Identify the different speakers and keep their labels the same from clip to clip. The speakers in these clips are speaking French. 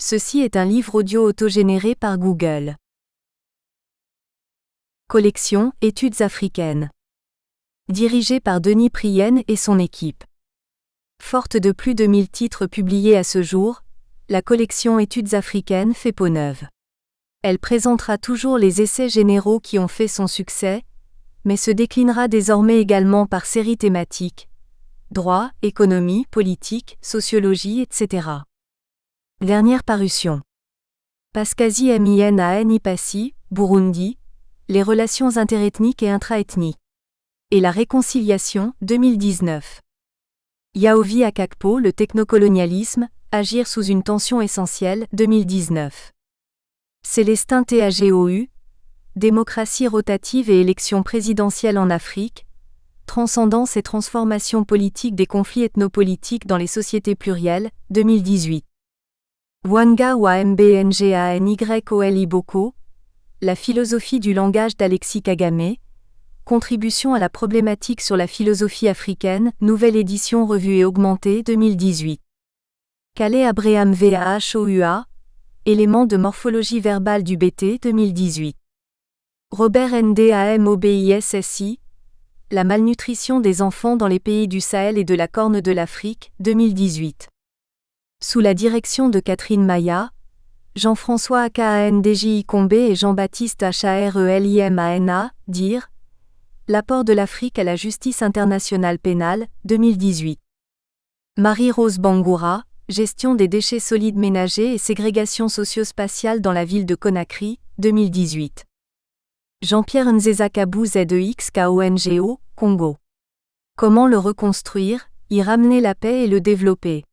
Speaker 1: Ceci est un livre audio autogénéré par Google. Collection Études africaines. Dirigée par Denis Prienne et son équipe. Forte de plus de 1000 titres publiés à ce jour, la collection Études africaines fait peau neuve. Elle présentera toujours les essais généraux qui ont fait son succès, mais se déclinera désormais également par séries thématiques, droit, économie, politique, sociologie, etc. Dernière parution. Paskazi Min Ipassi, Burundi, les relations interethniques et intraethniques. Et la réconciliation, 2019. Yaovi Akakpo, le technocolonialisme, agir sous une tension essentielle, 2019. Célestin Tagou, démocratie rotative et élection présidentielle en Afrique, transcendance et transformation politique des conflits ethnopolitiques dans les sociétés plurielles, 2018. Wanga Wambnganyol Iboko, la philosophie du langage d'Alexis Kagame, contribution à la problématique sur la philosophie africaine, nouvelle édition revue et augmentée 2018. Kale Abraham Vahoua, éléments de morphologie verbale du BT 2018. Robert Ndamobissi, la malnutrition des enfants dans les pays du Sahel et de la Corne de l'Afrique, 2018. Sous la direction de Catherine Maya, Jean-François Akandji Ikombe et Jean-Baptiste Harrelimana, dire l'apport de l'Afrique à la justice internationale pénale, 2018. Marie-Rose Bangoura, gestion des déchets solides ménagers et ségrégation socio-spatiale dans la ville de Conakry, 2018. Jean-Pierre Nzezakabu ZEXKONGO, Congo. Comment le reconstruire, y ramener la paix et le développer.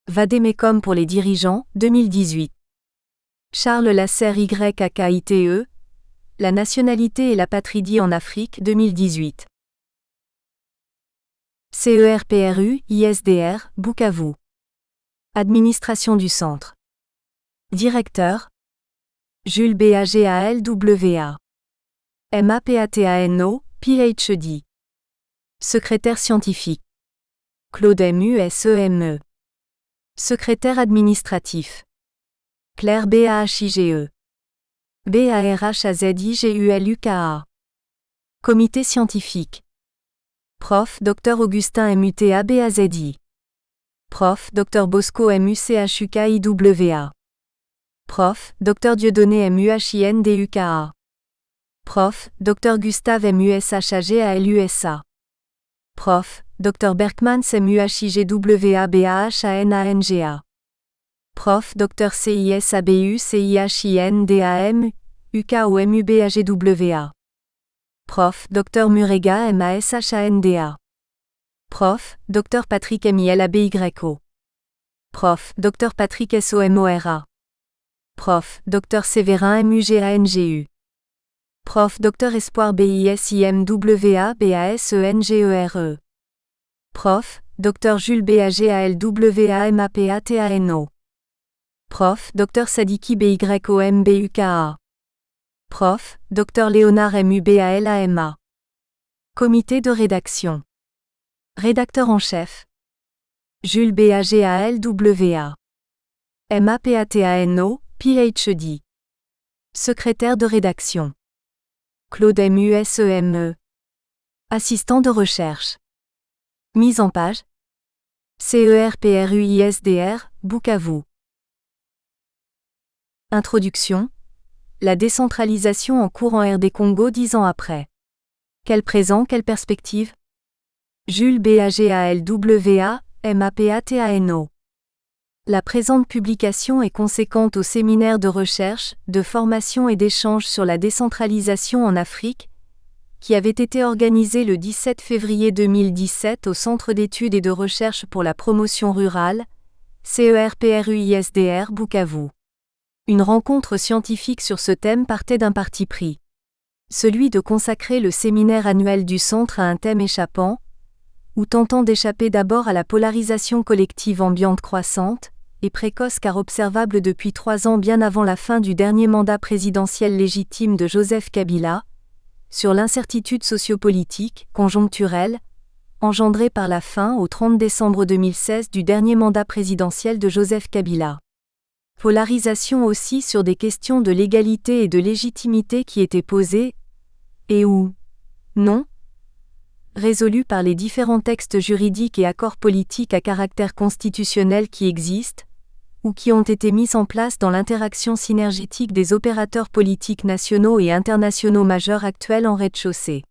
Speaker 1: Vademécom pour les dirigeants, 2018. Charles Lasserre YAKITE, la nationalité et l'apatridie en Afrique, 2018. CERPRU, ISDR, Bukavu. Administration du centre. Directeur Jules Bagalwa. MAPATANO, PhD. Secrétaire scientifique Claude MUSEME. Secrétaire administratif Claire BAHIGE. BARHAZIGULUKA. Comité scientifique Prof. Dr Augustin MUTA BAZI. Prof. Dr Bosco MUCHUKIWA. Prof. Dr Dieudonné MUHINDUKA. Prof. Dr Gustave MUSHAGALUSA. Prof. Dr Berkmans MUHIGWABAHANANGA. Prof. Dr CISABU CIHINDAM, UKOMUBAGWA. Prof. Dr Murega MASHANDA. Prof. Dr Patrick MILABYO. Prof. Dr Patrick SOMORA. Prof. Dr Séverin MUGANGU. Prof. Dr Espoir BISIMWA BASENGERE. Prof. Dr Jules BAGALWA MAPATANO. Prof. Dr Sadiki BYOMBUKA. Prof. Dr Léonard MUBALAMA. Comité de rédaction. Rédacteur en chef Jules BAGALWA. MAPATANO, PhD. Secrétaire de rédaction Claude MUSEME. Assistant de recherche. Mise en page CERPRUISDR, Bukavu. Introduction. La décentralisation en cours en RD Congo 10 ans après. Quel présent, quelle perspective? Jules BAGALWA, MAPATANO. La présente publication est conséquente au séminaire de recherche, de formation et d'échange sur la décentralisation en Afrique, qui avait été organisé le 17 février 2017 au Centre d'études et de recherche pour la promotion rurale, CERPRUISDR Bukavu. Une rencontre scientifique sur ce thème partait d'un parti pris. Celui de consacrer le séminaire annuel du centre à un thème échappant, ou tentant d'échapper d'abord à la polarisation collective ambiante croissante, et précoce car observable depuis 3 ans bien avant la fin du dernier mandat présidentiel légitime de Joseph Kabila, sur l'incertitude sociopolitique, conjoncturelle, engendrée par la fin au 30 décembre 2016 du dernier mandat présidentiel de Joseph Kabila. Polarisation aussi sur des questions de légalité et de légitimité qui étaient posées, et ou non, résolues par les différents textes juridiques et accords politiques à caractère constitutionnel qui existent, ou qui ont été mis en place dans l'interaction synergétique des opérateurs politiques nationaux et internationaux majeurs actuels en rez-de-chaussée.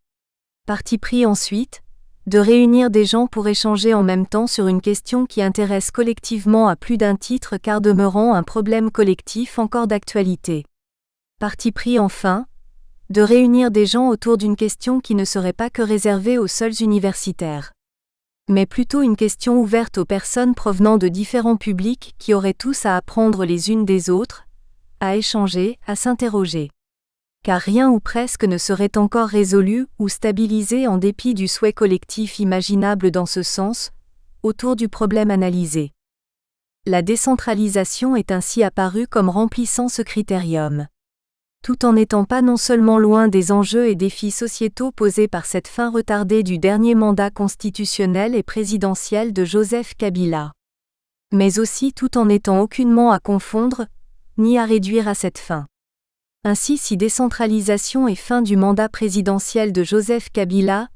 Speaker 1: Parti pris ensuite, de réunir des gens pour échanger en même temps sur une question qui intéresse collectivement à plus d'un titre car demeurant un problème collectif encore d'actualité. Parti pris enfin, de réunir des gens autour d'une question qui ne serait pas que réservée aux seuls universitaires, mais plutôt une question ouverte aux personnes provenant de différents publics qui auraient tous à apprendre les unes des autres, à échanger, à s'interroger. Car rien ou presque ne serait encore résolu ou stabilisé en dépit du souhait collectif imaginable dans ce sens, autour du problème analysé. La décentralisation est ainsi apparue comme remplissant ce critérium. Tout en n'étant pas non seulement loin des enjeux et défis sociétaux posés par cette fin retardée du dernier mandat constitutionnel et présidentiel de Joseph Kabila. Mais aussi tout en n'étant aucunement à confondre, ni à réduire à cette fin. Ainsi, si décentralisation et fin du mandat présidentiel de Joseph Kabila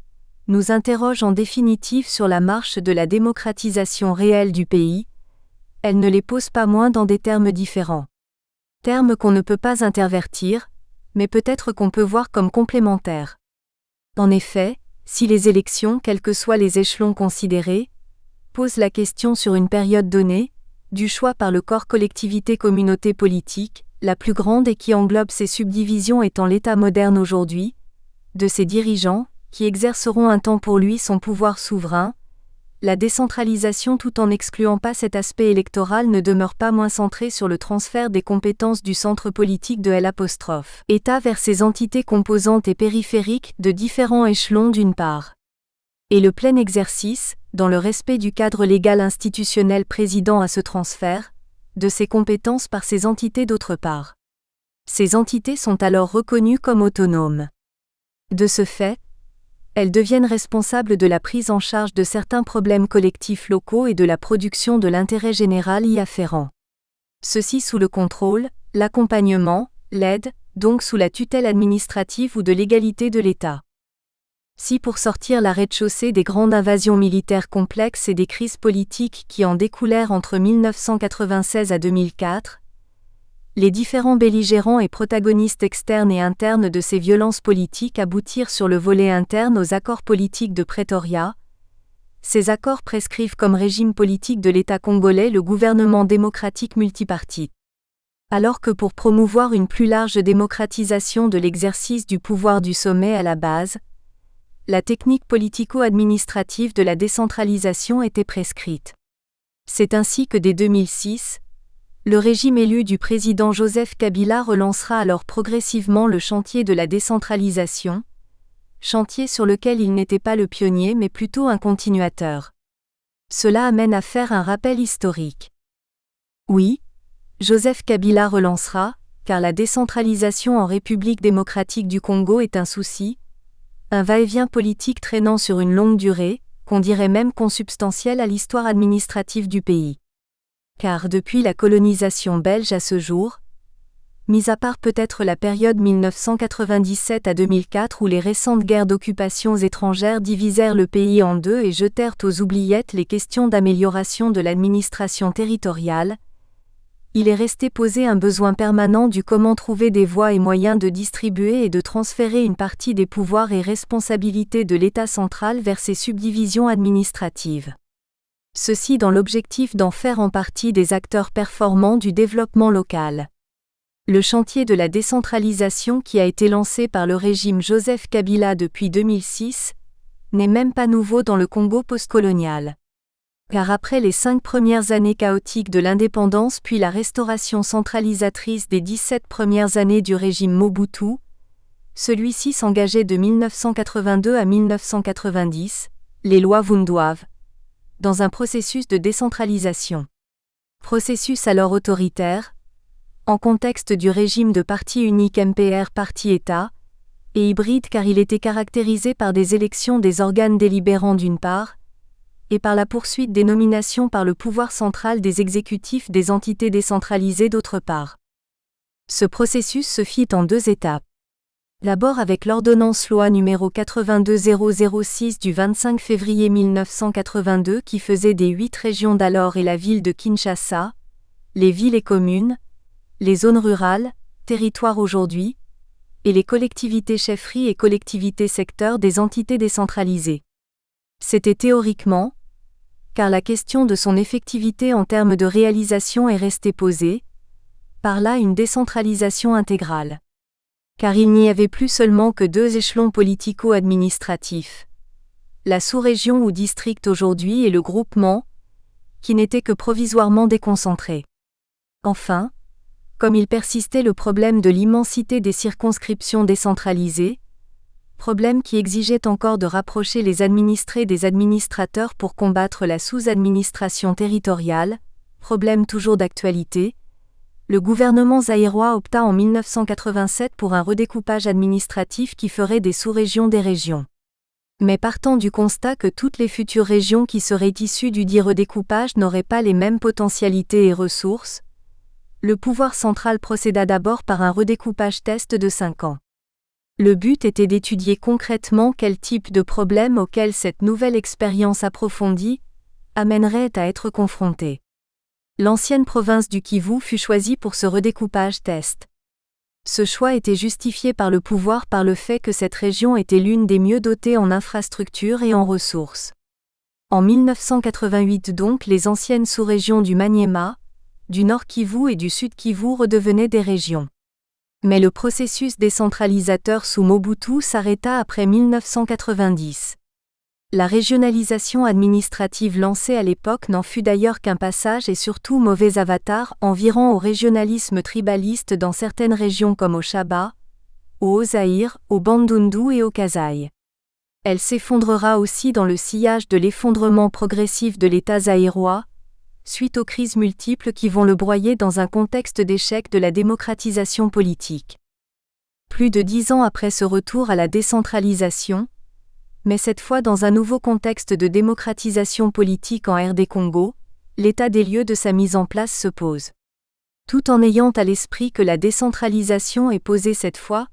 Speaker 1: nous interroge en définitive sur la marche de la démocratisation réelle du pays, elle ne les pose pas moins dans des termes différents. Termes qu'on ne peut pas intervertir, mais peut-être qu'on peut voir comme complémentaires. En effet, si les élections, quels que soient les échelons considérés, posent la question sur une période donnée, du choix par le corps collectivité-communauté politique, la plus grande et qui englobe ces subdivisions étant l'État moderne aujourd'hui, de ses dirigeants, qui exerceront un temps pour lui son pouvoir souverain, la décentralisation tout en n'excluant pas cet aspect électoral ne demeure pas moins centrée sur le transfert des compétences du centre politique de l'État vers ses entités composantes et périphériques de différents échelons d'une part. Et le plein exercice, dans le respect du cadre légal institutionnel présidant à ce transfert, de ses compétences par ces entités d'autre part. Ces entités sont alors reconnues comme autonomes. De ce fait, elles deviennent responsables de la prise en charge de certains problèmes collectifs locaux et de la production de l'intérêt général y afférent. Ceci sous le contrôle, l'accompagnement, l'aide, donc sous la tutelle administrative ou de l'égalité de l'État. Si pour sortir la rez-de-chaussée des grandes invasions militaires complexes et des crises politiques qui en découlèrent entre 1996 à 2004, les différents belligérants et protagonistes externes et internes de ces violences politiques aboutirent sur le volet interne aux accords politiques de Pretoria. Ces accords prescrivent comme régime politique de l'État congolais le gouvernement démocratique multipartite. Alors que pour promouvoir une plus large démocratisation de l'exercice du pouvoir du sommet à la base, la technique politico-administrative de la décentralisation était prescrite. C'est ainsi que dès 2006, le régime élu du président Joseph Kabila relancera alors progressivement le chantier de la décentralisation, chantier sur lequel il n'était pas le pionnier mais plutôt un continuateur. Cela amène à faire un rappel historique. Oui, Joseph Kabila relancera, car la décentralisation en République démocratique du Congo est un souci, un va-et-vient politique traînant sur une longue durée, qu'on dirait même consubstantiel à l'histoire administrative du pays. Car depuis la colonisation belge à ce jour, mis à part peut-être la période 1997 à 2004 où les récentes guerres d'occupation étrangères divisèrent le pays en deux et jetèrent aux oubliettes les questions d'amélioration de l'administration territoriale, il est resté posé un besoin permanent du comment trouver des voies et moyens de distribuer et de transférer une partie des pouvoirs et responsabilités de l'État central vers ses subdivisions administratives. Ceci dans l'objectif d'en faire en partie des acteurs performants du développement local. Le chantier de la décentralisation qui a été lancé par le régime Joseph Kabila depuis 2006 n'est même pas nouveau dans le Congo postcolonial. Car après les 5 premières années chaotiques de l'indépendance puis la restauration centralisatrice des 17 premières années du régime Mobutu, celui-ci s'engageait de 1982 à 1990, les lois Vundoave, dans un processus de décentralisation. Processus alors autoritaire, en contexte du régime de parti unique MPR parti-État, et hybride car il était caractérisé par des élections des organes délibérants d'une part, et par la poursuite des nominations par le pouvoir central des exécutifs des entités décentralisées d'autre part. Ce processus se fit en 2 étapes. D'abord avec l'ordonnance loi numéro 82006 du 25 février 1982 qui faisait des 8 régions d'alors et la ville de Kinshasa, les villes et communes, les zones rurales, territoires aujourd'hui, et les collectivités chefferies et collectivités secteurs des entités décentralisées. C'était théoriquement, car la question de son effectivité en termes de réalisation est restée posée, par là une décentralisation intégrale. Car il n'y avait plus seulement que 2 échelons politico-administratifs. La sous-région ou district aujourd'hui et le groupement, qui n'étaient que provisoirement déconcentrés. Enfin, comme il persistait le problème de l'immensité des circonscriptions décentralisées, problème qui exigeait encore de rapprocher les administrés des administrateurs pour combattre la sous-administration territoriale, problème toujours d'actualité, le gouvernement zaïrois opta en 1987 pour un redécoupage administratif qui ferait des sous-régions des régions. Mais partant du constat que toutes les futures régions qui seraient issues du dit redécoupage n'auraient pas les mêmes potentialités et ressources, le pouvoir central procéda d'abord par un redécoupage test de 5 ans. Le but était d'étudier concrètement quel type de problème auquel cette nouvelle expérience approfondie amènerait à être confrontée. L'ancienne province du Kivu fut choisie pour ce redécoupage test. Ce choix était justifié par le pouvoir par le fait que cette région était l'une des mieux dotées en infrastructures et en ressources. En 1988 donc les anciennes sous-régions du Maniema, du Nord Kivu et du Sud Kivu redevenaient des régions. Mais le processus décentralisateur sous Mobutu s'arrêta après 1990. La régionalisation administrative lancée à l'époque n'en fut d'ailleurs qu'un passage et surtout mauvais avatar envirant au régionalisme tribaliste dans certaines régions comme au Shaba, au Haut-Zaïre, au Bandundu et au Kasaï. Elle s'effondrera aussi dans le sillage de l'effondrement progressif de l'État zaïrois, suite aux crises multiples qui vont le broyer dans un contexte d'échec de la démocratisation politique. Plus de 10 ans après ce retour à la décentralisation, mais cette fois dans un nouveau contexte de démocratisation politique en RD Congo, l'état des lieux de sa mise en place se pose. Tout en ayant à l'esprit que la décentralisation est posée cette fois,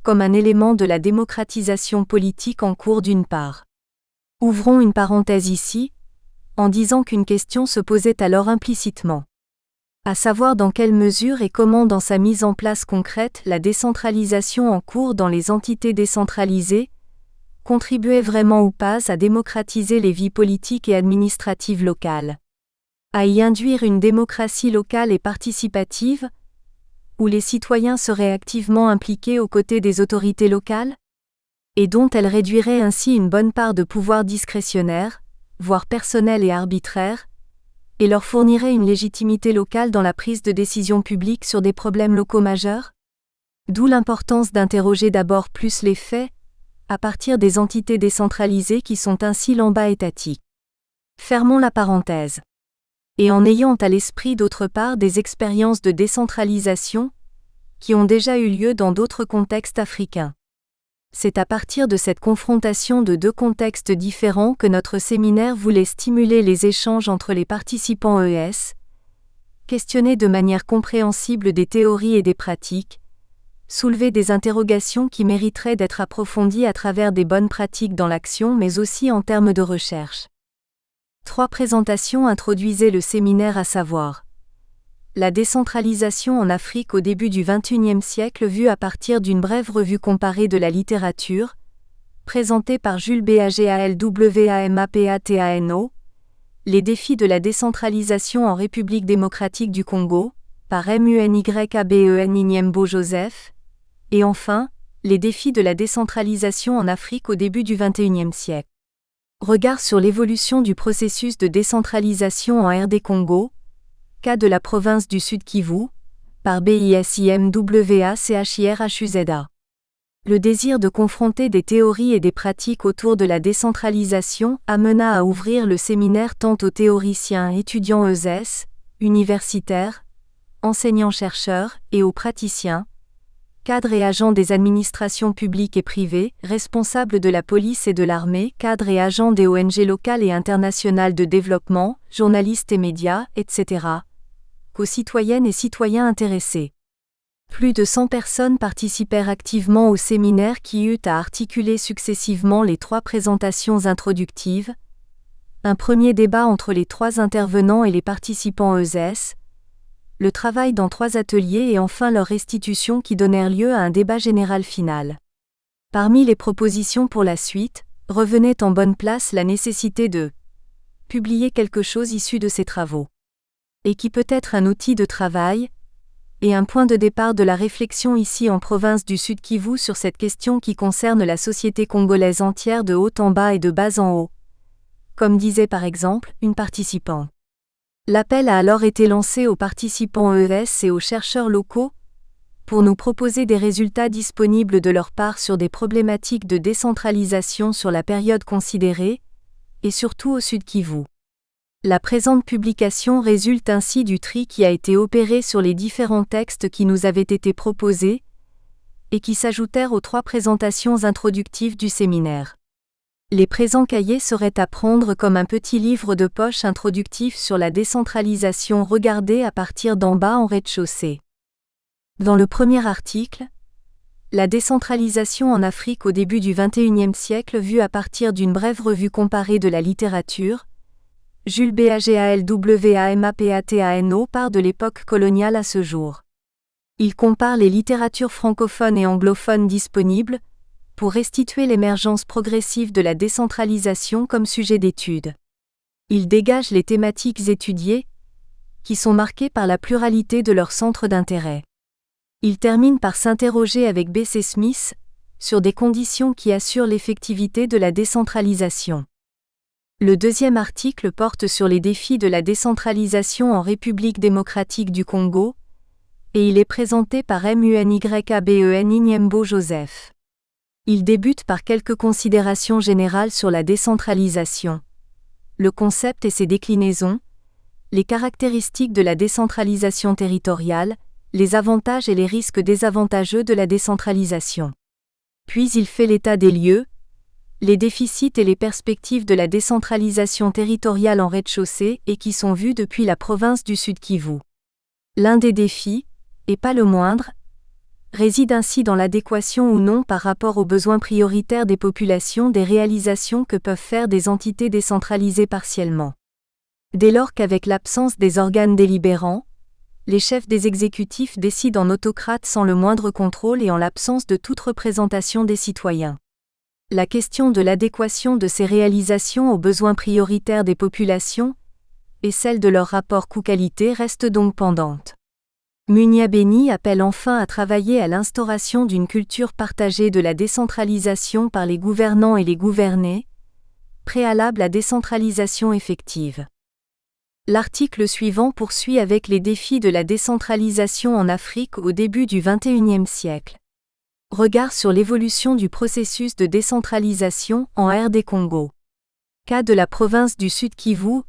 Speaker 1: comme un élément de la démocratisation politique en cours d'une part. Ouvrons une parenthèse ici, en disant qu'une question se posait alors implicitement. À savoir dans quelle mesure et comment dans sa mise en place concrète la décentralisation en cours dans les entités décentralisées contribuait vraiment ou pas à démocratiser les vies politiques et administratives locales. À y induire une démocratie locale et participative, où les citoyens seraient activement impliqués aux côtés des autorités locales, et dont elle réduirait ainsi une bonne part de pouvoir discrétionnaire, voire personnel et arbitraire, et leur fournirait une légitimité locale dans la prise de décision publique sur des problèmes locaux majeurs? D'où l'importance d'interroger d'abord plus les faits, à partir des entités décentralisées qui sont ainsi l'en-bas étatique. Fermons la parenthèse. Et en ayant à l'esprit d'autre part des expériences de décentralisation, qui ont déjà eu lieu dans d'autres contextes africains. C'est à partir de cette confrontation de 2 contextes différents que notre séminaire voulait stimuler les échanges entre les participants ES, questionner de manière compréhensible des théories et des pratiques, soulever des interrogations qui mériteraient d'être approfondies à travers des bonnes pratiques dans l'action mais aussi en termes de recherche. 3 présentations introduisaient le séminaire à savoir la décentralisation en Afrique au début du XXIe siècle vue à partir d'une brève revue comparée de la littérature, présentée par Jules Bagalwamapatano, les défis de la décentralisation en République démocratique du Congo, par MUNYABEN Inyembo Joseph, et enfin, les défis de la décentralisation en Afrique au début du XXIe siècle. Regard sur l'évolution du processus de décentralisation en RD Congo, cas de la province du Sud Kivu, par BISIMWACHIRHUZA. Le désir de confronter des théories et des pratiques autour de la décentralisation amena à ouvrir le séminaire tant aux théoriciens étudiants ES, universitaires, enseignants-chercheurs et aux praticiens, cadres et agents des administrations publiques et privées, responsables de la police et de l'armée, cadres et agents des ONG locales et internationales de développement, journalistes et médias, etc. Qu'aux citoyennes et citoyens intéressés. Plus de 100 personnes participèrent activement au séminaire qui eut à articuler successivement les 3 présentations introductives, un premier débat entre les 3 intervenants et les participants ESS, le travail dans 3 ateliers et enfin leur restitution qui donnèrent lieu à un débat général final. Parmi les propositions pour la suite, revenait en bonne place la nécessité de publier quelque chose issu de ces travaux, et qui peut être un outil de travail, et un point de départ de la réflexion ici en province du Sud Kivu sur cette question qui concerne la société congolaise entière de haut en bas et de bas en haut. Comme disait par exemple une participante. L'appel a alors été lancé aux participants EES et aux chercheurs locaux pour nous proposer des résultats disponibles de leur part sur des problématiques de décentralisation sur la période considérée, et surtout au Sud Kivu. La présente publication résulte ainsi du tri qui a été opéré sur les différents textes qui nous avaient été proposés et qui s'ajoutèrent aux 3 présentations introductives du séminaire. Les présents cahiers seraient à prendre comme un petit livre de poche introductif sur la décentralisation regardée à partir d'en bas en rez-de-chaussée. Dans le premier article, la décentralisation en Afrique au début du XXIe siècle vue à partir d'une brève revue comparée de la littérature, Jules Bagwamapatano part de l'époque coloniale à ce jour. Il compare les littératures francophones et anglophones disponibles pour restituer l'émergence progressive de la décentralisation comme sujet d'étude. Il dégage les thématiques étudiées, qui sont marquées par la pluralité de leurs centres d'intérêt. Il termine par s'interroger avec B.C. Smith sur des conditions qui assurent l'effectivité de la décentralisation. Le deuxième article porte sur les défis de la décentralisation en République démocratique du Congo, et il est présenté par Munyaben Inyembo Joseph. Il débute par quelques considérations générales sur la décentralisation, le concept et ses déclinaisons, les caractéristiques de la décentralisation territoriale, les avantages et les risques désavantageux de la décentralisation. Puis il fait l'état des lieux, les déficits et les perspectives de la décentralisation territoriale en rez-de-chaussée et qui sont vus depuis la province du Sud Kivu. L'un des défis, et pas le moindre, réside ainsi dans l'adéquation ou non par rapport aux besoins prioritaires des populations des réalisations que peuvent faire des entités décentralisées partiellement. Dès lors qu'avec l'absence des organes délibérants, les chefs des exécutifs décident en autocrates sans le moindre contrôle et en l'absence de toute représentation des citoyens. La question de l'adéquation de ces réalisations aux besoins prioritaires des populations et celle de leur rapport coût-qualité reste donc pendante. Munyaben appelle enfin à travailler à l'instauration d'une culture partagée de la décentralisation par les gouvernants et les gouvernés, préalable à décentralisation effective. L'article suivant poursuit avec les défis de la décentralisation en Afrique au début du XXIe siècle. Regard sur l'évolution du processus de décentralisation en RD Congo. Cas de la province du Sud Kivu,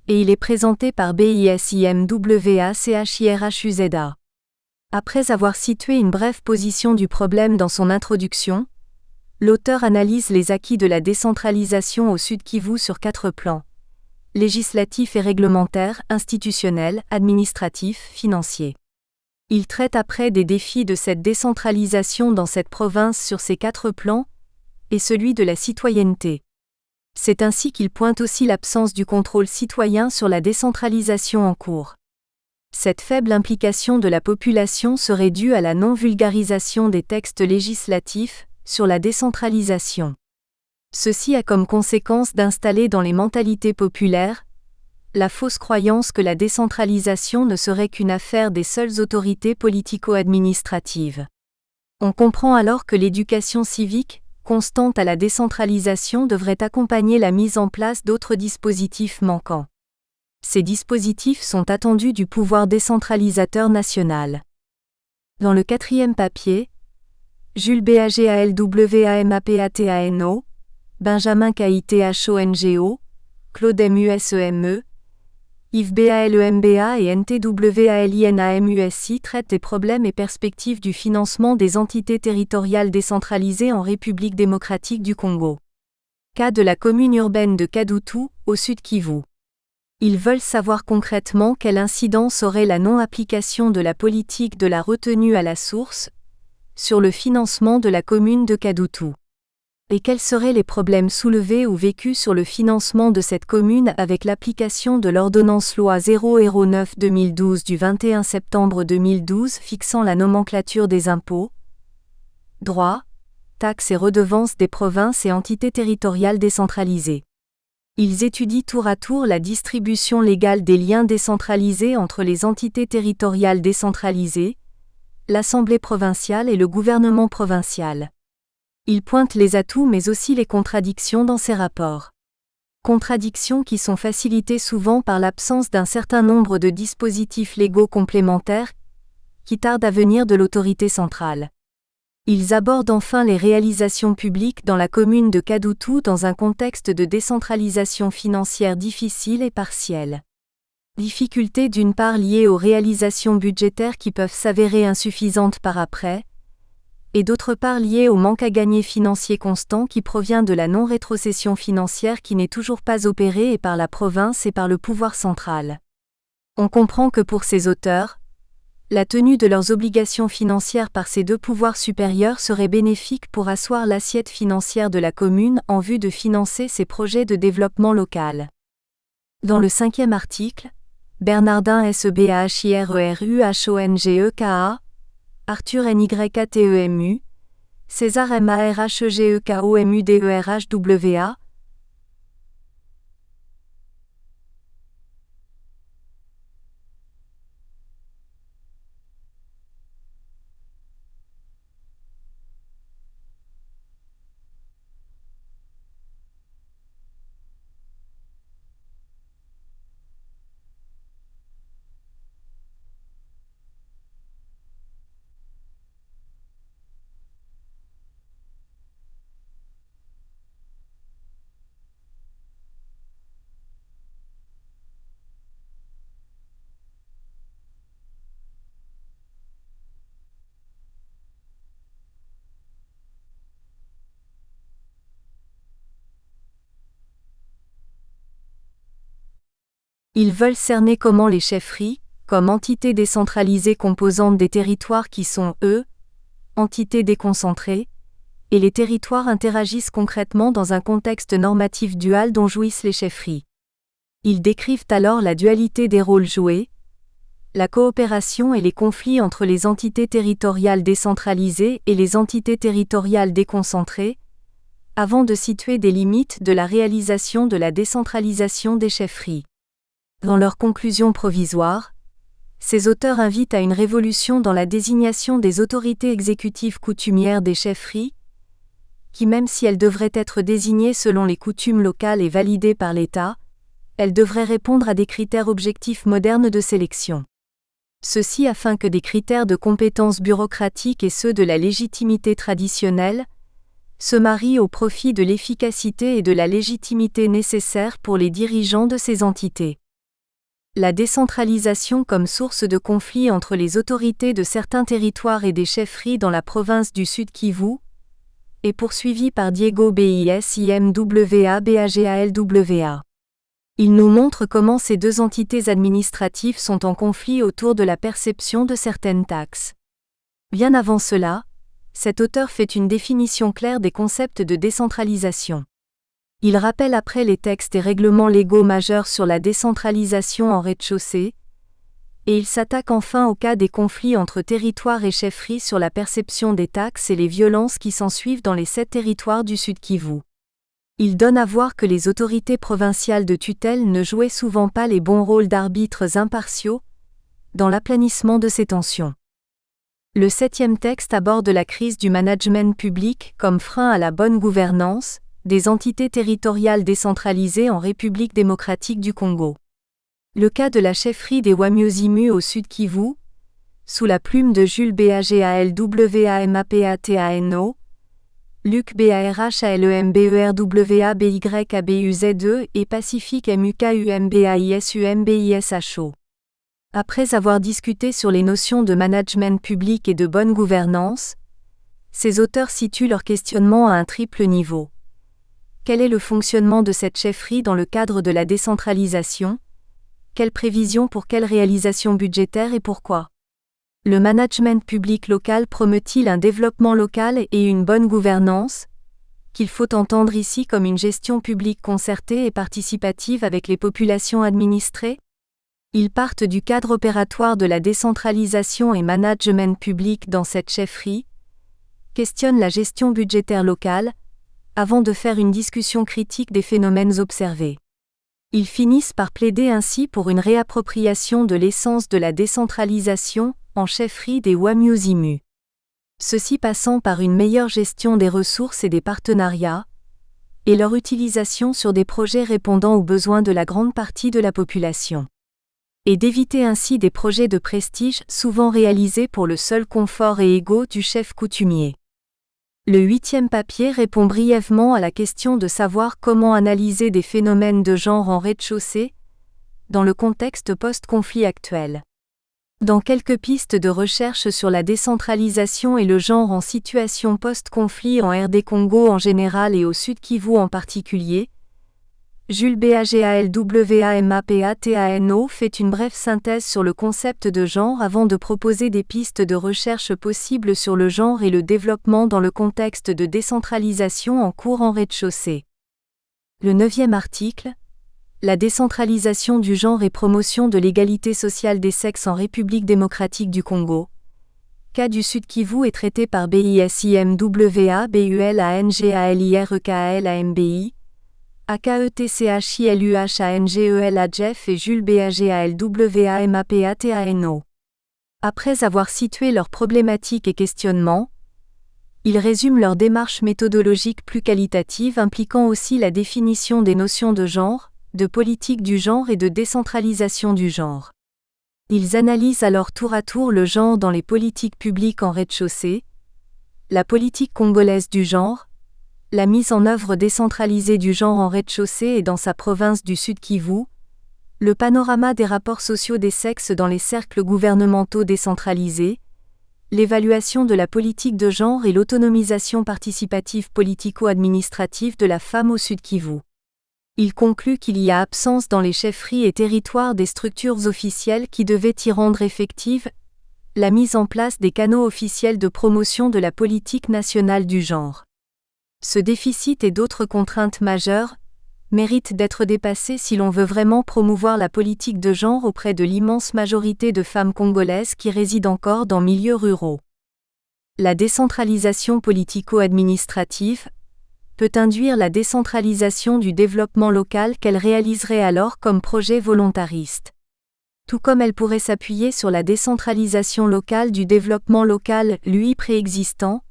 Speaker 1: et il est présenté par BISIMWACHIRHUZA. Après avoir situé une brève position du problème dans son introduction, l'auteur analyse les acquis de la décentralisation au Sud Kivu sur 4 plans: législatif et réglementaire, institutionnel, administratif, financier. Il traite après des défis de cette décentralisation dans cette province sur ces 4 plans, et celui de la citoyenneté. C'est ainsi qu'il pointe aussi l'absence du contrôle citoyen sur la décentralisation en cours. Cette faible implication de la population serait due à la non-vulgarisation des textes législatifs sur la décentralisation. Ceci a comme conséquence d'installer dans les mentalités populaires la fausse croyance que la décentralisation ne serait qu'une affaire des seules autorités politico-administratives. On comprend alors que l'éducation civique, constante à la décentralisation, devrait accompagner la mise en place d'autres dispositifs manquants. Ces dispositifs sont attendus du pouvoir décentralisateur national. Dans le 4e papier, Jules Bagwamapatano, Benjamin Kaithongo, Claude Museme, IFBALEMBA et NTWALINAMUSI traitent des problèmes et perspectives du financement des entités territoriales décentralisées en République démocratique du Congo. Cas de la commune urbaine de Kadutu, au sud Kivu. Ils veulent savoir concrètement quelle incidence aurait la non-application de la politique de la retenue à la source sur le financement de la commune de Kadutu. Et quels seraient les problèmes soulevés ou vécus sur le financement de cette commune avec l'application de l'ordonnance loi 009/2012 du 21 septembre 2012 fixant la nomenclature des impôts, droits, taxes et redevances des provinces et entités territoriales décentralisées. Ils étudient tour à tour la distribution légale des liens décentralisés entre les entités territoriales décentralisées, l'Assemblée provinciale et le gouvernement provincial. Ils pointent les atouts mais aussi les contradictions dans ces rapports. Contradictions qui sont facilitées souvent par l'absence d'un certain nombre de dispositifs légaux complémentaires qui tardent à venir de l'autorité centrale. Ils abordent enfin les réalisations publiques dans la commune de Kadutu dans un contexte de décentralisation financière difficile et partielle. Difficultés d'une part liées aux réalisations budgétaires qui peuvent s'avérer insuffisantes par après, et d'autre part liées au manque à gagner financier constant qui provient de la non-rétrocession financière qui n'est toujours pas opérée et par la province et par le pouvoir central. On comprend que pour ces auteurs, la tenue de leurs obligations financières par ces deux pouvoirs supérieurs serait bénéfique pour asseoir l'assiette financière de la commune en vue de financer ses projets de développement local. Dans le 5e article, Bernardin SEBAHIRERUHONGEKA, Arthur NYATEMU, César MARHGEKOMUDERHWA, Ils veulent cerner comment les chefferies, comme entités décentralisées composantes des territoires qui sont, eux, entités déconcentrées, et les territoires interagissent concrètement dans un contexte normatif dual dont jouissent les chefferies. Ils décrivent alors la dualité des rôles joués, la coopération et les conflits entre les entités territoriales décentralisées et les entités territoriales déconcentrées, avant de situer des limites de la réalisation de la décentralisation des chefferies. Dans leurs conclusions provisoires, ces auteurs invitent à une révolution dans la désignation des autorités exécutives coutumières des chefferies, qui même si elles devraient être désignées selon les coutumes locales et validées par l'État, elles devraient répondre à des critères objectifs modernes de sélection. Ceci afin que des critères de compétence bureaucratique et ceux de la légitimité traditionnelle se marient au profit de l'efficacité et de la légitimité nécessaires pour les dirigeants de ces entités. La décentralisation comme source de conflits entre les autorités de certains territoires et des chefferies dans la province du Sud Kivu est poursuivie par Diego BISIMWA BAGALWA. Il nous montre comment ces deux entités administratives sont en conflit autour de la perception de certaines taxes. Bien avant cela, cet auteur fait une définition claire des concepts de décentralisation. Il rappelle après les textes et règlements légaux majeurs sur la décentralisation en rez-de-chaussée, et il s'attaque enfin au cas des conflits entre territoires et chefferies sur la perception des taxes et les violences qui s'ensuivent dans les 7 territoires du Sud Kivu. Il donne à voir que les autorités provinciales de tutelle ne jouaient souvent pas les bons rôles d'arbitres impartiaux dans l'aplanissement de ces tensions. Le 7e texte aborde la crise du management public comme frein à la bonne gouvernance des entités territoriales décentralisées en République démocratique du Congo. Le cas de la chefferie des Wamiozimu au Sud Kivu, sous la plume de Jules Bagalwamapatano, Luc BARHALEMBERWABYABUZE et Pacifique MUKUMBAISUMBISHO. Après avoir discuté sur les notions de management public et de bonne gouvernance, ces auteurs situent leur questionnement à un triple niveau. Quel est le fonctionnement de cette chefferie dans le cadre de la décentralisation ? Quelles prévisions pour quelle réalisation budgétaire et pourquoi ? Le management public local promeut-il un développement local et une bonne gouvernance, qu'il faut entendre ici comme une gestion publique concertée et participative avec les populations administrées ? Ils partent du cadre opératoire de la décentralisation et management public dans cette chefferie, questionnent la gestion budgétaire locale, avant de faire une discussion critique des phénomènes observés. Ils finissent par plaider ainsi pour une réappropriation de l'essence de la décentralisation, en chefferie des WAMUZIMU. Ceci passant par une meilleure gestion des ressources et des partenariats, et leur utilisation sur des projets répondant aux besoins de la grande partie de la population. Et d'éviter ainsi des projets de prestige souvent réalisés pour le seul confort et ego du chef coutumier. Le 8e papier répond brièvement à la question de savoir comment analyser des phénomènes de genre en rez-de-chaussée, dans le contexte post-conflit actuel. Dans quelques pistes de recherche sur la décentralisation et le genre en situation post-conflit en RD Congo en général et au Sud Kivu en particulier, Jules BAGALWAMAPATANO fait une brève synthèse sur le concept de genre avant de proposer des pistes de recherche possibles sur le genre et le développement dans le contexte de décentralisation en cours en rez-de-chaussée. Le 9e article, la décentralisation du genre et promotion de l'égalité sociale des sexes en République démocratique du Congo. Cas du Sud Kivu est traité par BISIMWA BULANGALIREKALAMBI, AKETCHILUHANGEL et Jules BAGALWAMAPATANO. Après avoir situé leurs problématiques et questionnements, ils résument leur démarche méthodologique plus qualitative impliquant aussi la définition des notions de genre, de politique du genre et de décentralisation du genre. Ils analysent alors tour à tour le genre dans les politiques publiques en rez-de-chaussée, la politique congolaise du genre, la mise en œuvre décentralisée du genre en rez-de-chaussée et dans sa province du Sud Kivu, le panorama des rapports sociaux des sexes dans les cercles gouvernementaux décentralisés, l'évaluation de la politique de genre et l'autonomisation participative politico-administrative de la femme au Sud Kivu. Il conclut qu'il y a absence dans les chefferies et territoires des structures officielles qui devaient y rendre effective la mise en place des canaux officiels de promotion de la politique nationale du genre. Ce déficit et d'autres contraintes majeures méritent d'être dépassés si l'on veut vraiment promouvoir la politique de genre auprès de l'immense majorité de femmes congolaises qui résident encore dans milieux ruraux. La décentralisation politico-administrative peut induire la décentralisation du développement local qu'elle réaliserait alors comme projet volontariste. Tout comme elle pourrait s'appuyer sur la décentralisation locale du développement local, lui préexistant,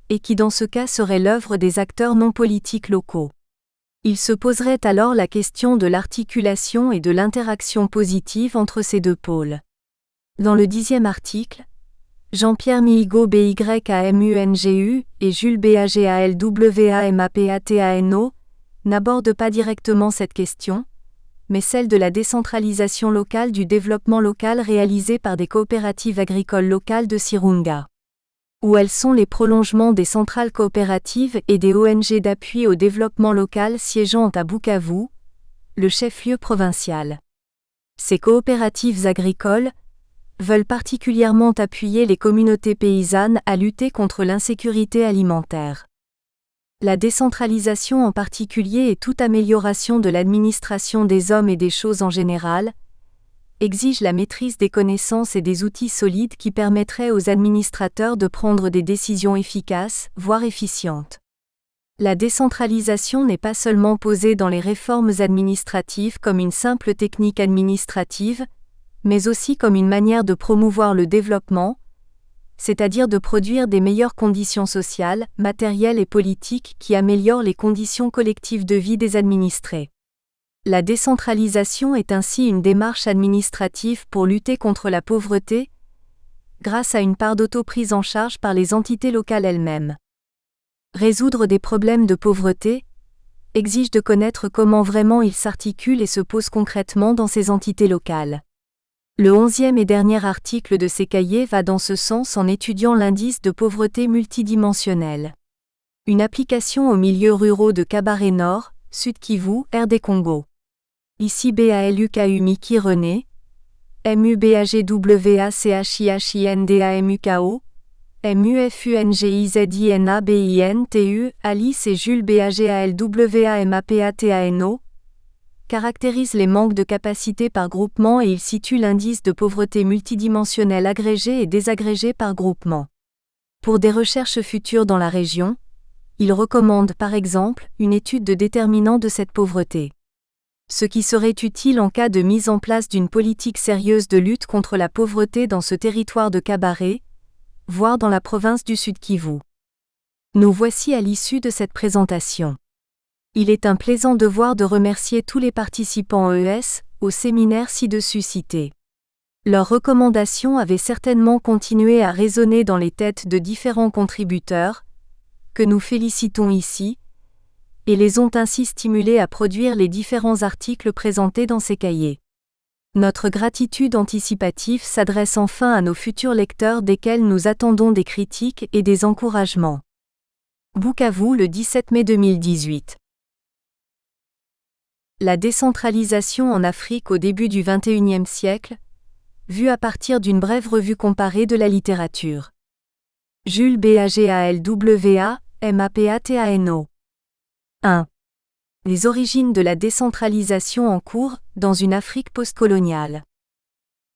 Speaker 1: et qui dans ce cas serait l'œuvre des acteurs non politiques locaux. Il se poserait alors la question de l'articulation et de l'interaction positive entre ces deux pôles. Dans le 10e article, Jean-Pierre Mihigo BYAMUNGU et Jules BAGALWAMAPATANO n'abordent pas directement cette question, mais celle de la décentralisation locale du développement local réalisé par des coopératives agricoles locales de Sirunga. Où elles sont les prolongements des centrales coopératives et des ONG d'appui au développement local siégeant à Bukavu, le chef-lieu provincial. Ces coopératives agricoles veulent particulièrement appuyer les communautés paysannes à lutter contre l'insécurité alimentaire. La décentralisation en particulier et toute amélioration de l'administration des hommes et des choses en général exige la maîtrise des connaissances et des outils solides qui permettraient aux administrateurs de prendre des décisions efficaces, voire efficientes. La décentralisation n'est pas seulement posée dans les réformes administratives comme une simple technique administrative, mais aussi comme une manière de promouvoir le développement, c'est-à-dire de produire des meilleures conditions sociales, matérielles et politiques qui améliorent les conditions collectives de vie des administrés. La décentralisation est ainsi une démarche administrative pour lutter contre la pauvreté, grâce à une part d'autoprise en charge par les entités locales elles-mêmes. Résoudre des problèmes de pauvreté exige de connaître comment vraiment ils s'articulent et se posent concrètement dans ces entités locales. Le 11e et dernier article de ces cahiers va dans ce sens en étudiant l'indice de pauvreté multidimensionnel. Une application aux milieux ruraux de Kabare Nord, Sud Kivu, RD Congo. Ici BALUKU Miki René, MUBAGWACHIHINDAMUKO, MUFUNGIZINABINTU, Alice et Jules BAGALWAMAPATANO, caractérise les manques de capacité par groupement et il situe l'indice de pauvreté multidimensionnel agrégé et désagrégé par groupement. Pour des recherches futures dans la région, il recommande par exemple une étude de déterminants de cette pauvreté. Ce qui serait utile en cas de mise en place d'une politique sérieuse de lutte contre la pauvreté dans ce territoire de Kabare, voire dans la province du Sud Kivu. Nous voici à l'issue de cette présentation. Il est un plaisant devoir de remercier tous les participants au séminaire ci-dessus cité. Leurs recommandations avaient certainement continué à résonner dans les têtes de différents contributeurs, que nous félicitons ici, et les ont ainsi stimulés à produire les différents articles présentés dans ces cahiers. Notre gratitude anticipative s'adresse enfin à nos futurs lecteurs desquels nous attendons des critiques et des encouragements. Bukavu le 17 mai 2018. La décentralisation en Afrique au début du XXIe siècle, vue à partir d'une brève revue comparée de la littérature. Jules BAGALWA, MAPATANO. 1. Les origines de la décentralisation en cours dans une Afrique postcoloniale.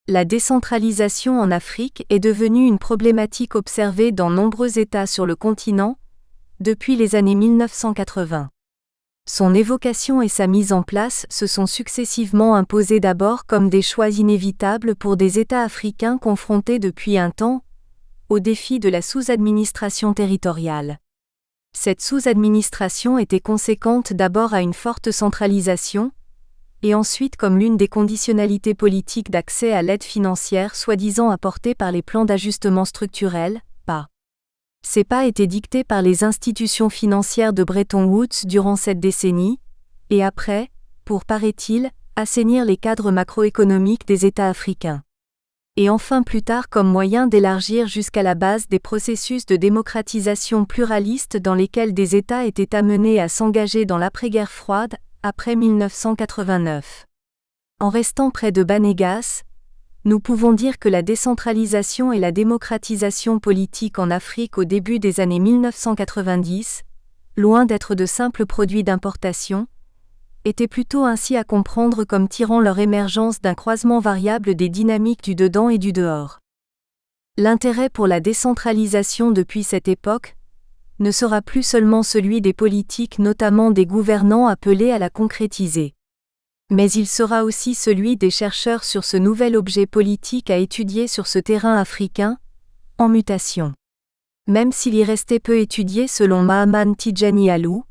Speaker 1: La décentralisation en Afrique est devenue une problématique observée dans nombreux États sur le continent depuis les années 1980. Son évocation et sa mise en place se sont successivement imposées d'abord comme des choix inévitables pour des États africains confrontés depuis un temps au défi de la sous-administration territoriale. Cette sous-administration était conséquente d'abord à une forte centralisation, et ensuite comme l'une des conditionnalités politiques d'accès à l'aide financière soi-disant apportée par les plans d'ajustement structurel, PA. Ces pas étaient dictés par les institutions financières de Bretton Woods durant cette décennie, et après, pour, paraît-il, assainir les cadres macroéconomiques des États africains. Et enfin plus tard comme moyen d'élargir jusqu'à la base des processus de démocratisation pluraliste dans lesquels des États étaient amenés à s'engager dans l'après-guerre froide, après 1989. En restant près de Banegas, nous pouvons dire que la décentralisation et la démocratisation politique en Afrique au début des années 1990, loin d'être de simples produits d'importation, étaient plutôt ainsi à comprendre comme tirant leur émergence d'un croisement variable des dynamiques du dedans et du dehors. L'intérêt pour la décentralisation depuis cette époque ne sera plus seulement celui des politiques, notamment des gouvernants appelés à la concrétiser. Mais il sera aussi celui des chercheurs sur ce nouvel objet politique à étudier sur ce terrain africain, en mutation. Même s'il y restait peu étudié selon Mahaman Tijani Alou,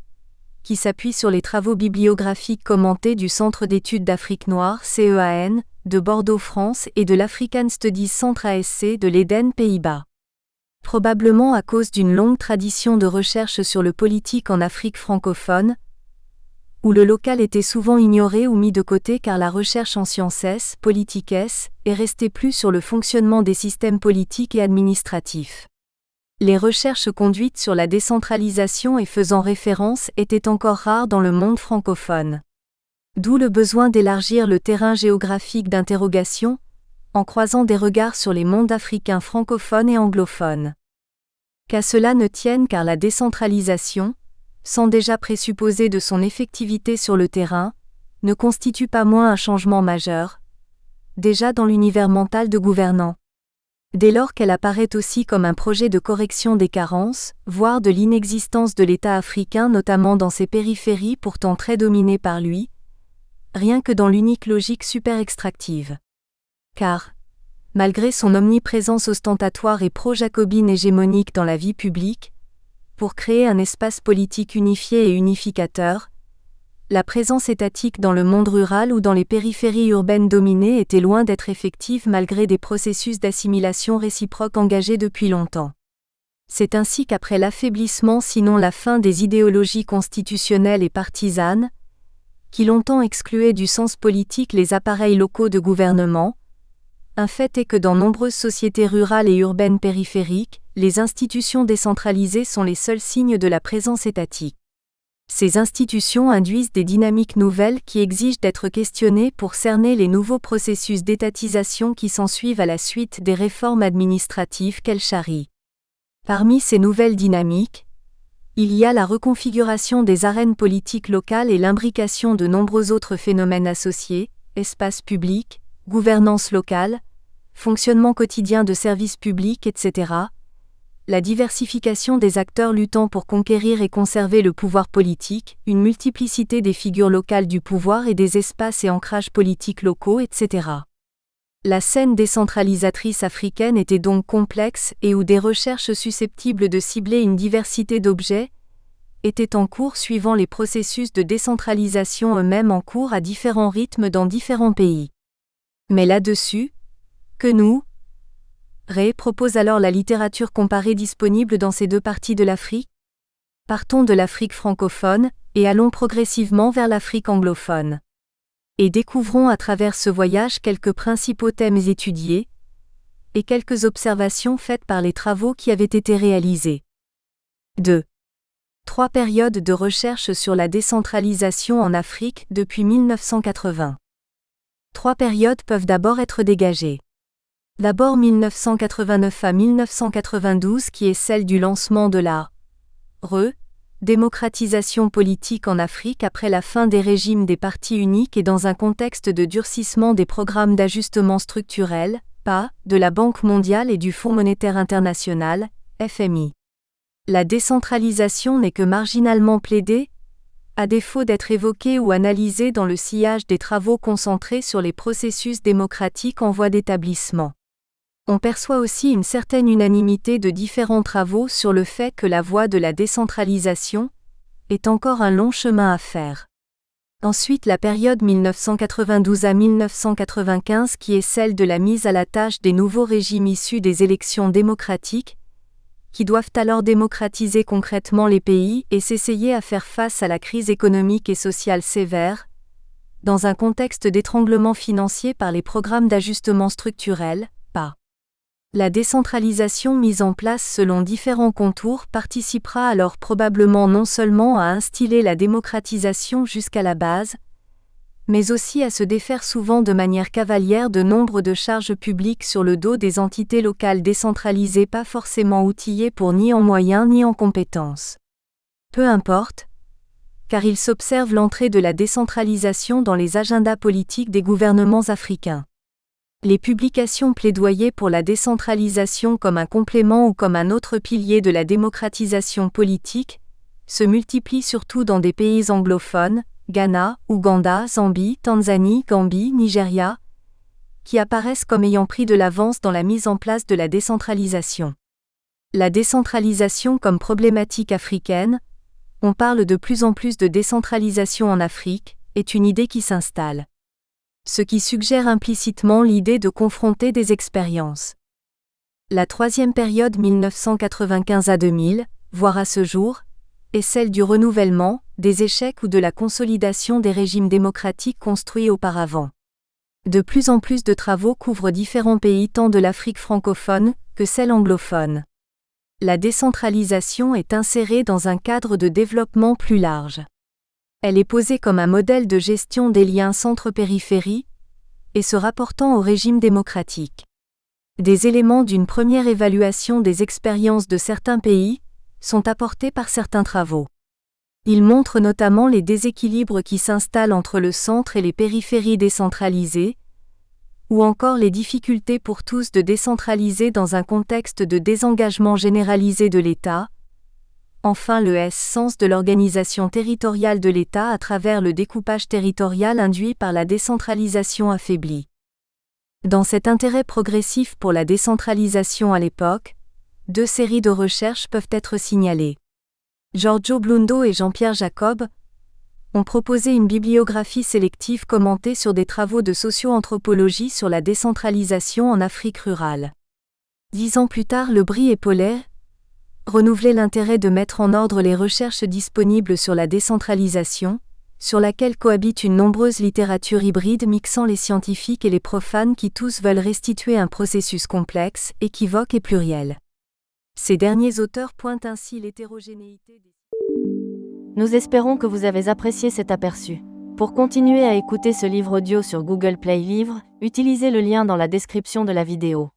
Speaker 1: qui s'appuie sur les travaux bibliographiques commentés du Centre d'études d'Afrique noire CEAN, de Bordeaux France et de l'African Studies Centre ASC de l'Éden Pays-Bas. Probablement à cause d'une longue tradition de recherche sur le politique en Afrique francophone, où le local était souvent ignoré ou mis de côté car la recherche en sciences politiques est restée plus sur le fonctionnement des systèmes politiques et administratifs. Les recherches conduites sur la décentralisation et faisant référence étaient encore rares dans le monde francophone. D'où le besoin d'élargir le terrain géographique d'interrogation, en croisant des regards sur les mondes africains francophones et anglophones. Qu'à cela ne tienne car la décentralisation, sans déjà présupposer de son effectivité sur le terrain, ne constitue pas moins un changement majeur, déjà dans l'univers mental de gouvernants. Dès lors qu'elle apparaît aussi comme un projet de correction des carences, voire de l'inexistence de l'État africain notamment dans ses périphéries pourtant très dominées par lui, rien que dans l'unique logique super-extractive. Car, malgré son omniprésence ostentatoire et pro-jacobine hégémonique dans la vie publique, pour créer un espace politique unifié et unificateur, la présence étatique dans le monde rural ou dans les périphéries urbaines dominées était loin d'être effective malgré des processus d'assimilation réciproque engagés depuis longtemps. C'est ainsi qu'après l'affaiblissement sinon la fin des idéologies constitutionnelles et partisanes, qui longtemps excluaient du sens politique les appareils locaux de gouvernement, un fait est que dans nombreuses sociétés rurales et urbaines périphériques, les institutions décentralisées sont les seuls signes de la présence étatique. Ces institutions induisent des dynamiques nouvelles qui exigent d'être questionnées pour cerner les nouveaux processus d'étatisation qui s'ensuivent à la suite des réformes administratives qu'elles charrient. Parmi ces nouvelles dynamiques, il y a la reconfiguration des arènes politiques locales et l'imbrication de nombreux autres phénomènes associés, espaces publics, gouvernance locale, fonctionnement quotidien de services publics, etc. La diversification des acteurs luttant pour conquérir et conserver le pouvoir politique, une multiplicité des figures locales du pouvoir et des espaces et ancrages politiques locaux, etc. La scène décentralisatrice africaine était donc complexe et où des recherches susceptibles de cibler une diversité d'objets étaient en cours suivant les processus de décentralisation eux-mêmes en cours à différents rythmes dans différents pays. Mais là-dessus, que nous propose alors la littérature comparée disponible dans ces deux parties de l'Afrique. Partons de l'Afrique francophone et allons progressivement vers l'Afrique anglophone. Et découvrons à travers ce voyage quelques principaux thèmes étudiés et quelques observations faites par les travaux qui avaient été réalisés. 2. 3 périodes de recherche sur la décentralisation en Afrique depuis 1980. 3 périodes peuvent d'abord être dégagées. D'abord 1989 à 1992 qui est celle du lancement de la démocratisation politique en Afrique après la fin des régimes des partis uniques et dans un contexte de durcissement des programmes d'ajustement structurel, PA, de la Banque mondiale et du Fonds monétaire international, FMI. La décentralisation n'est que marginalement plaidée, à défaut d'être évoquée ou analysée dans le sillage des travaux concentrés sur les processus démocratiques en voie d'établissement. On perçoit aussi une certaine unanimité de différents travaux sur le fait que la voie de la décentralisation est encore un long chemin à faire. Ensuite la période 1992 à 1995 qui est celle de la mise à la tâche des nouveaux régimes issus des élections démocratiques, qui doivent alors démocratiser concrètement les pays et s'essayer à faire face à la crise économique et sociale sévère, dans un contexte d'étranglement financier par les programmes d'ajustement structurel, PA. La décentralisation mise en place selon différents contours participera alors probablement non seulement à instiller la démocratisation jusqu'à la base, mais aussi à se défaire souvent de manière cavalière de nombre de charges publiques sur le dos des entités locales décentralisées pas forcément outillées pour ni en moyens ni en compétences. Peu importe, car il s'observe l'entrée de la décentralisation dans les agendas politiques des gouvernements africains. Les publications plaidoyer pour la décentralisation comme un complément ou comme un autre pilier de la démocratisation politique se multiplient surtout dans des pays anglophones, Ghana, Ouganda, Zambie, Tanzanie, Gambie, Nigeria, qui apparaissent comme ayant pris de l'avance dans la mise en place de la décentralisation. La décentralisation comme problématique africaine, on parle de plus en plus de décentralisation en Afrique, est une idée qui s'installe. Ce qui suggère implicitement l'idée de confronter des expériences. La troisième période 1995 à 2000, voire à ce jour, est celle du renouvellement, des échecs ou de la consolidation des régimes démocratiques construits auparavant. De plus en plus de travaux couvrent différents pays tant de l'Afrique francophone que celle anglophone. La décentralisation est insérée dans un cadre de développement plus large. Elle est posée comme un modèle de gestion des liens centre-périphérie et se rapportant au régime démocratique. Des éléments d'une première évaluation des expériences de certains pays sont apportés par certains travaux. Ils montrent notamment les déséquilibres qui s'installent entre le centre et les périphéries décentralisées, ou encore les difficultés pour tous de décentraliser dans un contexte de désengagement généralisé de l'État. Enfin le sens de l'organisation territoriale de l'État à travers le découpage territorial induit par la décentralisation affaiblie. Dans cet intérêt progressif pour la décentralisation à l'époque, 2 séries de recherches peuvent être signalées. Giorgio Blundo et Jean-Pierre Jacob ont proposé une bibliographie sélective commentée sur des travaux de socio-anthropologie sur la décentralisation en Afrique rurale. 10 ans plus tard, Lebris et Paulet renouveler l'intérêt de mettre en ordre les recherches disponibles sur la décentralisation, sur laquelle cohabite une nombreuse littérature hybride mixant les scientifiques et les profanes qui tous veulent restituer un processus complexe, équivoque et pluriel. Ces derniers auteurs pointent ainsi l'hétérogénéité des...
Speaker 2: Nous espérons que vous avez apprécié cet aperçu. Pour continuer à écouter ce livre audio sur Google Play Livres, utilisez le lien dans la description de la vidéo.